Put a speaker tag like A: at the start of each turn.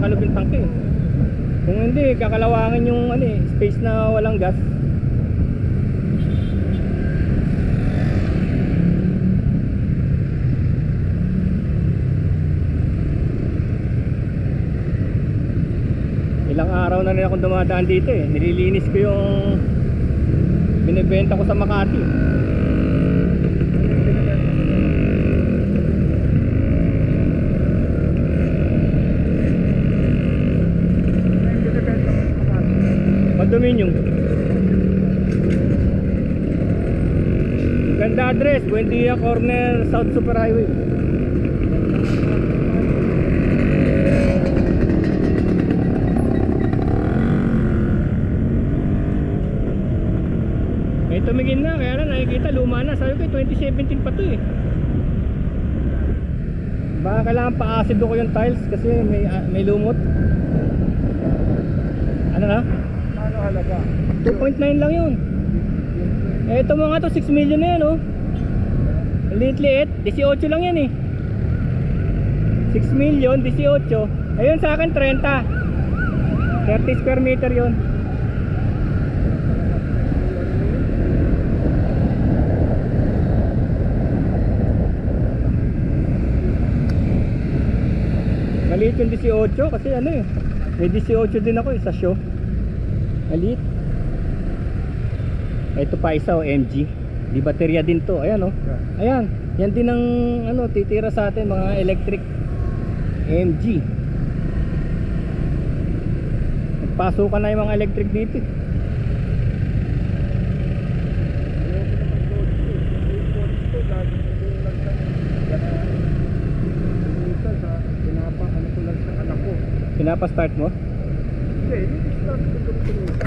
A: kakalob yung tangke. Kung hindi, kakalawangin yung ano eh, space na walang gas. Ilang araw na rin akong dumadaan dito eh. Nililinis ko yung binibenta ko sa Makati. Condominium. Ganda address, Buendia Corner, South Super Highway. May tumingin na, kaya lang nakikita luma na. Sabi ko 2017 pa to eh. Baka kailangan pa-acid ko yung tiles kasi may lumot. Ano na?
B: Ano halaga?
A: 2.9 lang yun. Eh ito mga to 6 million na yan oh. Liit-liit, 18 lang yan eh. 6 million, 18. Ayun sa akin 30. 30 square meter yun. Maliit yung 18 kasi ano eh, may 18 din ako eh sa show. Maliit. Ito pa isa o MG. Di baterya din to. Ayan o. Ayan. Yan din ang ano, titira sa atin mga electric MG. Nagpasukan na yung mga electric dito. Pinapa-start mo?
B: Hindi, start ko